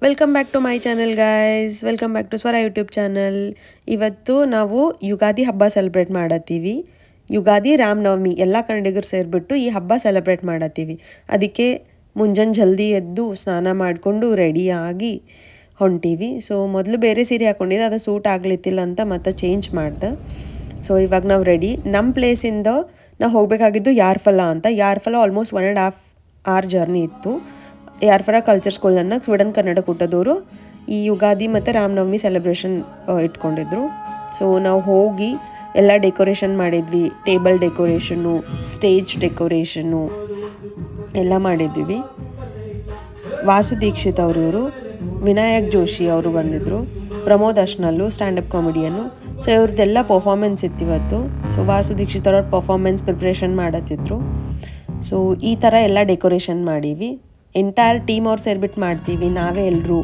Welcome back to my channel guys. Welcome back to Swara YouTube channel. ಇವತ್ತು ನಾವು ಯುಗಾದಿ ಹಬ್ಬ celebrate ಮಾಡತ್ತೀವಿ. Ugadi Ramanavami ಎಲ್ಲ ಕನ್ನಡಿಗರು ಸೇರಿಬಿಟ್ಟು ಈ ಹಬ್ಬ ಸೆಲೆಬ್ರೇಟ್ ಮಾಡತ್ತೀವಿ. ಅದಕ್ಕೆ ಮುಂಜಾನೆ ಜಲ್ದಿ ಎದ್ದು ಸ್ನಾನ ಮಾಡಿಕೊಂಡು ರೆಡಿಯಾಗಿ ಹೊಂಟೀವಿ. ಸೊ ಮೊದಲು ಬೇರೆ ಸೀರೆ ಹಾಕ್ಕೊಂಡಿದ್ದೆ, ಅದು ಸೂಟ್ ಆಗ್ಲಿತ್ತಿಲ್ಲ ಅಂತ ಮತ್ತೆ ಚೇಂಜ್ ಮಾಡ್ದೆ. ಸೊ ಇವಾಗ ನಾವು ರೆಡಿ. ನಮ್ಮ ಪ್ಲೇಸಿಂದ ನಾವು ಹೋಗಬೇಕಾಗಿದ್ದು ಯಾರ್ಫಲ ಅಂತ. ಯಾರ್ಫಲ ಆಲ್ಮೋಸ್ಟ್ 1.5 hour ಜರ್ನಿ ಇತ್ತು. ಯಾರ್ಫಲ ಕಲ್ಚರ್ ಸ್ಕೂಲನ್ನು ಸ್ವೀಡನ್ ಕನ್ನಡ ಕೂಟದವರು ಈ ಯುಗಾದಿ ಮತ್ತು ರಾಮನವಮಿ ಸೆಲೆಬ್ರೇಷನ್ ಇಟ್ಕೊಂಡಿದ್ರು. ಸೊ ನಾವು ಹೋಗಿ ಎಲ್ಲ ಡೆಕೋರೇಷನ್ ಮಾಡಿದ್ವಿ. ಟೇಬಲ್ ಡೆಕೋರೇಷನ್ನು, ಸ್ಟೇಜ್ ಡೆಕೋರೇಷನ್ನು ಎಲ್ಲ ಮಾಡಿದ್ವಿ. ವಾಸು ದೀಕ್ಷಿತ್ ಅವರು, ವಿನಾಯಕ್ ಜೋಶಿ ಅವರು ಬಂದಿದ್ದರು. ಪ್ರಮೋದ್ ಅಶ್ನಲ್ಲು ಸ್ಟ್ಯಾಂಡಪ್ ಕಾಮಿಡಿಯನ್ನು. ಸೊ ಇವ್ರದ್ದೆಲ್ಲ ಪರ್ಫಾರ್ಮೆನ್ಸ್ ಇತ್ತು ಇವತ್ತು. ಸೊ ವಾಸು ದೀಕ್ಷಿತ್ ಅವ್ರ ಪರ್ಫಾರ್ಮೆನ್ಸ್ ಪ್ರಿಪ್ರೇಷನ್ ಮಾಡತ್ತಿದ್ರು. ಸೊ ಈ ಥರ ಎಲ್ಲ ಡೆಕೋರೇಷನ್ ಮಾಡೀವಿ. ಎಂಟೈರ್ ಟೀಮ್ ಅವ್ರು ಸೇರಿಬಿಟ್ಟು ಮಾಡ್ತೀವಿ. ನಾವೇ ಎಲ್ಲರೂ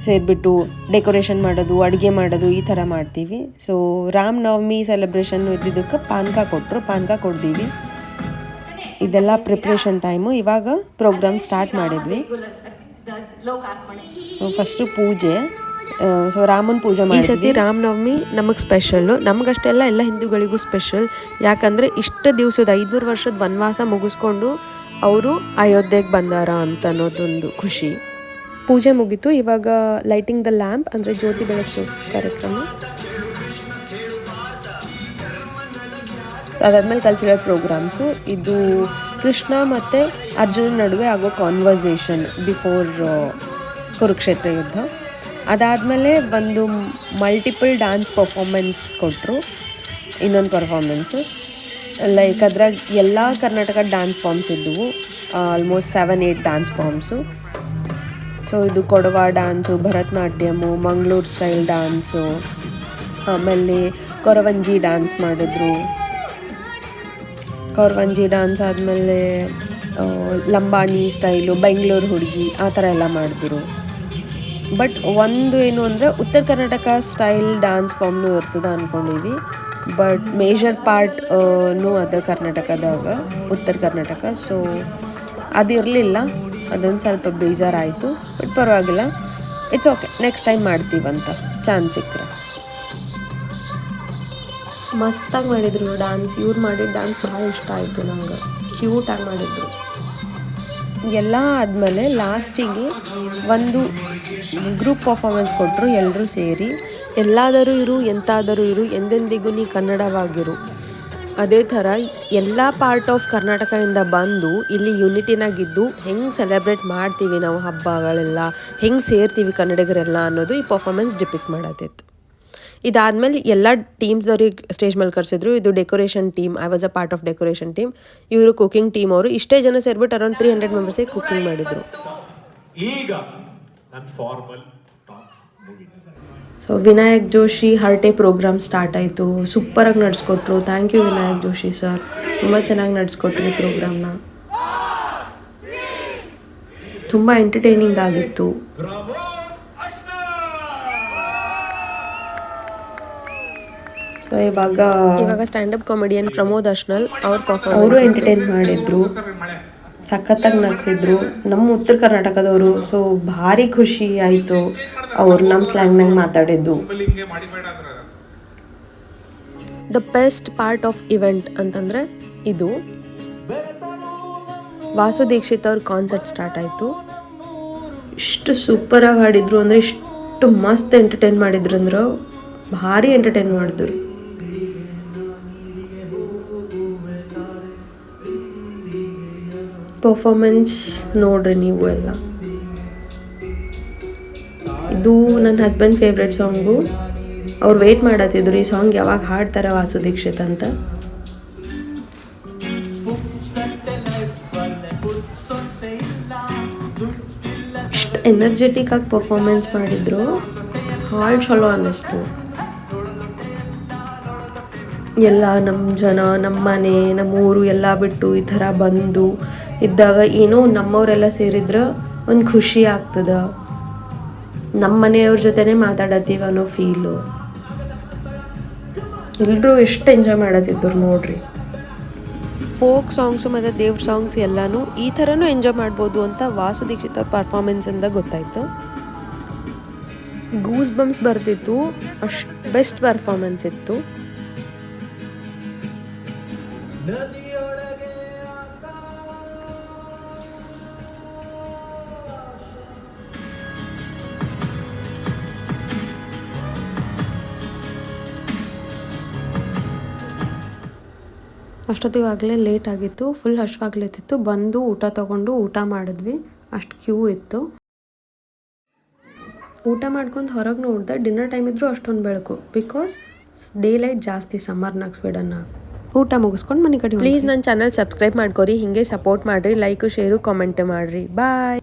ಸೇರಿಬಿಟ್ಟು ಡೆಕೋರೇಷನ್ ಮಾಡೋದು, ಅಡುಗೆ ಮಾಡೋದು ಈ ಥರ ಮಾಡ್ತೀವಿ. ಸೊ ರಾಮನವಮಿ ಸೆಲೆಬ್ರೇಷನ್ ಇದ್ದಿದ್ದಕ್ಕೆ ಪಾನಕ ಕೊಟ್ಟರು, ಪಾನಕ ಕೊಡ್ತೀವಿ. ಇದೆಲ್ಲ ಪ್ರಿಪ್ರೇಷನ್ ಟೈಮು. ಇವಾಗ ಪ್ರೋಗ್ರಾಮ್ ಸ್ಟಾರ್ಟ್ ಮಾಡಿದ್ವಿ. ಸೊ ಫಸ್ಟು ಪೂಜೆ. ಸೊ ರಾಮನ ಪೂಜೆ ಮಾಡಿ. ಈ ಸತಿ ರಾಮನವಮಿ ನಮಗೆ ಸ್ಪೆಷಲ್ಲು. ನಮಗಷ್ಟೆಲ್ಲ ಎಲ್ಲ ಹಿಂದೂಗಳಿಗೂ ಸ್ಪೆಷಲ್. ಯಾಕಂದರೆ ಇಷ್ಟು ದಿವಸದ 500 ವರ್ಷದ ವನವಾಸ ಮುಗಿಸ್ಕೊಂಡು ಅವರು ಅಯೋಧ್ಯೆಗೆ ಬಂದಾರ ಅಂತ ಅನ್ನೋದೊಂದು ಖುಷಿ. ಪೂಜೆ ಮುಗೀತು. ಇವಾಗ ಲೈಟಿಂಗ್ ದ ಲ್ಯಾಂಪ್ ಅಂದರೆ ಜ್ಯೋತಿ ಬೆಳಗ್ಸೋ ಕಾರ್ಯಕ್ರಮ. ಅದಾದ್ಮೇಲೆ ಕಲ್ಚರಲ್ ಪ್ರೋಗ್ರಾಮ್ಸು. ಇದು ಕೃಷ್ಣ ಮತ್ತು ಅರ್ಜುನ ನಡುವೆ ಆಗೋ ಕಾನ್ವರ್ಸೇಷನ್ ಬಿಫೋರ್ ಕುರುಕ್ಷೇತ್ರ ಯುದ್ಧ. ಅದಾದಮೇಲೆ ಒಂದು ಮಲ್ಟಿಪಲ್ ಡ್ಯಾನ್ಸ್ ಪರ್ಫಾರ್ಮೆನ್ಸ್ ಕೊಟ್ಟರು. ಇನ್ನೊಂದು ಪರ್ಫಾರ್ಮೆನ್ಸು ಲೈಕ್ ಅದ್ರಾಗ ಎಲ್ಲ ಕರ್ನಾಟಕ ಡ್ಯಾನ್ಸ್ ಫಾರ್ಮ್ಸ್ ಇದ್ದವು. Almost 7-8 dance forms. ಸೊ ಇದು Kodava dance, Bharatanatyam, Mangaluru style dance, ಆಮೇಲೆ ಕೊರವಂಜಿ ಡ್ಯಾನ್ಸ್ ಮಾಡಿದ್ರು. ಕೊರವಂಜಿ ಡ್ಯಾನ್ಸ್ ಆದಮೇಲೆ ಲಂಬಾಣಿ ಸ್ಟೈಲು, ಬೆಂಗಳೂರು ಹುಡುಗಿ ಆ ಥರ ಎಲ್ಲ ಮಾಡಿದ್ರು. ಬಟ್ ಒಂದು ಏನು ಅಂದರೆ ಉತ್ತರ ಕರ್ನಾಟಕ ಸ್ಟೈಲ್ ಡ್ಯಾನ್ಸ್ ಫಾರ್ಮ್ನೂ ಇರ್ತದೆ ಅಂದ್ಕೊಂಡೀವಿ. ಬಟ್ ಮೇಜರ್ ಪಾರ್ಟ್ ಅದ ಕರ್ನಾಟಕದಾಗ, ಉತ್ತರ ಕರ್ನಾಟಕ. ಸೊ ಅದಿರಲಿಲ್ಲ, ಅದೊಂದು ಸ್ವಲ್ಪ ಬೇಜಾರಾಯಿತು. ಬಟ್ ಪರವಾಗಿಲ್ಲ, ಇಟ್ಸ್ ಓಕೆ, ನೆಕ್ಸ್ಟ್ ಟೈಮ್ ಮಾಡ್ತೀವಂತ ಚಾನ್ಸ್ ಸಿಕ್ಕರೆ. ಮಸ್ತಾಗಿ ಮಾಡಿದರು ಡ್ಯಾನ್ಸ್. ಇವ್ರು ಮಾಡಿದ ಡ್ಯಾನ್ಸ್ ಭಾಳ ಇಷ್ಟ ಆಯಿತು ನಂಗೆ. ಕ್ಯೂಟಾಗಿ ಮಾಡಿದರು. ಎಲ್ಲ ಆದಮೇಲೆ ಲಾಸ್ಟಿಗೆ ಒಂದು ಗ್ರೂಪ್ ಪರ್ಫಾರ್ಮೆನ್ಸ್ ಕೊಟ್ಟರು ಎಲ್ಲರೂ ಸೇರಿ. ಎಲ್ಲಾದರೂ ಇರು ಎಂತಾದರೂ ಇರು, ಎಂದೆಂದಿಗೂ ನೀ ಕನ್ನಡವಾಗಿರು. ಅದೇ ಥರ ಎಲ್ಲ ಪಾರ್ಟ್ ಆಫ್ ಕರ್ನಾಟಕದಿಂದ ಬಂದು ಇಲ್ಲಿ ಯೂನಿಟಿನಾಗಿದ್ದು ಹೆಂಗೆ ಸೆಲೆಬ್ರೇಟ್ ಮಾಡ್ತೀವಿ ನಾವು ಹಬ್ಬಗಳೆಲ್ಲ, ಹೆಂಗೆ ಸೇರ್ತೀವಿ ಕನ್ನಡಿಗರೆಲ್ಲ ಅನ್ನೋದು ಈ ಪರ್ಫಾರ್ಮೆನ್ಸ್ ಡಿಪಿಕ್ಟ್ ಮಾಡತ್ತಿತ್ತು. ಇದಾದಮೇಲೆ ಎಲ್ಲ ಟೀಮ್ಸ್ದವ್ರಿಗೆ ಸ್ಟೇಜ್ ಮೇಲೆ ಕರೆಸಿದ್ರು. ಇದು decoration team. I was a part of decoration team. ಇವರು ಕುಕಿಂಗ್ ಟೀಮ್ ಅವರು. ಇಷ್ಟೇ ಜನ ಸೇರಿಬಿಟ್ಟು ಅರೌಂಡ್ 300 ಮೆಂಬರ್ಸಿಗೆ ಕುಕಿಂಗ್ ಮಾಡಿದರು. ಸೊ ವಿನಾಯಕ್ ಜೋಶಿ ಹರ್ಟೆ ಪ್ರೋಗ್ರಾಮ್ ಸ್ಟಾರ್ಟ್ ಆಯಿತು. ಸೂಪರಾಗಿ ನಡೆಸ್ಕೊಟ್ರು. Thank you Vinayak Joshi sir, ತುಂಬ ಚೆನ್ನಾಗಿ ನಡೆಸ್ಕೊಟ್ರಿ ಪ್ರೋಗ್ರಾಮ್ನ. ತುಂಬ ಎಂಟರ್ಟೈನಿಂಗ್ ಆಗಿತ್ತು. ಸೊ ಇವಾಗ ಸ್ಟ್ಯಾಂಡಪ್ ಕಾಮಿಡಿಯನ್ ಪ್ರಮೋದ್ ಅಶ್ನಲ್ ಅವರು ಎಂಟರ್ಟೈನ್ ಮಾಡಿದ್ರು, ಸಖತ್ತಾಗಿ ನಗಿಸಿದ್ರು. ನಮ್ಮ ಉತ್ತರ ಕರ್ನಾಟಕದವರು. ಸೊ ಭಾರಿ ಖುಷಿ ಆಯಿತು ಅವ್ರು ನಮ್ಮ ಸ್ಲ್ಯಾಂಗ್ನಾಗ ಮಾತಾಡಿದ್ದು. The best part of event ಅಂತಂದರೆ ಇದು ವಾಸು ದೀಕ್ಷಿತ್ ಅವ್ರ ಕಾನ್ಸರ್ಟ್ ಸ್ಟಾರ್ಟ್ ಆಯಿತು. ಇಷ್ಟು ಸೂಪರಾಗಿ ಹಾಡಿದ್ರು ಅಂದರೆ, ಇಷ್ಟು ಮಸ್ತ್ ಎಂಟರ್ಟೈನ್ ಮಾಡಿದ್ರು ಅಂದ್ರೆ, ಭಾರಿ ಎಂಟರ್ಟೈನ್ ಮಾಡಿದ್ರು. ಪರ್ಫಾರ್ಮೆನ್ಸ್ ನೋಡ್ರಿ ನೀವು ಎಲ್ಲ. ಇದು ನನ್ನ ಹಸ್ಬೆಂಡ್ ಫೇವ್ರೆಟ್ ಸಾಂಗು. ಅವ್ರು ವೆಯ್ಟ್ ಮಾಡತ್ತಿದ್ರು ಈ ಸಾಂಗ್ ಯಾವಾಗ ಹಾಡ್ತಾರೆ ವಾಸು ದೀಕ್ಷಿತ್ ಅಂತ. ಇಷ್ಟು ಎನರ್ಜೆಟಿಕ್ ಆಗಿ ಪರ್ಫಾರ್ಮೆನ್ಸ್ ಮಾಡಿದ್ರು. ಹಾಡು ಚಲೋ ಅನ್ನಿಸ್ತು. ಎಲ್ಲ ನಮ್ಮ ಜನ, ನಮ್ಮ ಮನೆ, ನಮ್ಮ ಊರು ಎಲ್ಲ ಬಿಟ್ಟು ಈ ಥರ ಬಂದು ಇದ್ದಾಗ ಏನೋ ನಮ್ಮವರೆಲ್ಲ ಸೇರಿದ್ರೆ ಒಂದು ಖುಷಿ ಆಗ್ತದೆ. ನಮ್ಮ ಮನೆಯವ್ರ ಜೊತೆನೇ ಮಾತಾಡತ್ತೀವಿ ಅನ್ನೋ ಫೀಲು. ಎಲ್ಲರೂ ಎಷ್ಟು ಎಂಜಾಯ್ ಮಾಡತ್ತಿದ್ರು ನೋಡ್ರಿ. ಫೋಕ್ ಸಾಂಗ್ಸು ಮತ್ತು ದೇವ್ರ ಸಾಂಗ್ಸ್ ಎಲ್ಲನೂ ಈ ಥರನೂ ಎಂಜಾಯ್ ಮಾಡ್ಬೋದು ಅಂತ ವಾಸು ದೀಕ್ಷಿತ್ ಅವ್ರ ಪರ್ಫಾರ್ಮೆನ್ಸಿಂದ ಗೊತ್ತಾಯಿತು. ಗೂಸ್ ಬಂಪ್ಸ್ ಬರ್ತಿತ್ತು, ಅಷ್ಟು ಬೆಸ್ಟ್ ಪರ್ಫಾರ್ಮೆನ್ಸ್ ಇತ್ತು. ಅಷ್ಟೊತ್ತಿಗಾಗಲೇ ಲೇಟ್ ಆಗಿತ್ತು, ಫುಲ್ ಹಶ್ವಾಗ್ಲತ್ತಿತ್ತು. ಬಂದು ಊಟ ತೊಗೊಂಡು ಊಟ ಮಾಡಿದ್ವಿ, ಅಷ್ಟು ಕ್ಯೂ ಇತ್ತು. ಊಟ ಮಾಡ್ಕೊಂಡು ಹೊರಗೆ ನೋಡಿದೆ, ಡಿನ್ನರ್ ಟೈಮ್ ಇದ್ದರೂ ಅಷ್ಟೊಂದು ಬೆಳಕು, ಬಿಕಾಸ್ ಡೇ ಲೈಟ್ ಜಾಸ್ತಿ ಸಮ್ಮರ್ನಾಗ ಸ್ವೀಡನ್ನ. ಊಟ ಮುಗಿಸ್ಕೊಂಡು ಮನೆ ಕಡೆ. ಪ್ಲೀಸ್ ನನ್ನ ಚಾನಲ್ ಸಬ್ಸ್ಕ್ರೈಬ್ ಮಾಡ್ಕೊರಿ, ಹಿಂಗೆ ಸಪೋರ್ಟ್ ಮಾಡಿರಿ, ಲೈಕು ಶೇರು ಕಾಮೆಂಟ್ ಮಾಡಿರಿ. ಬಾಯ್.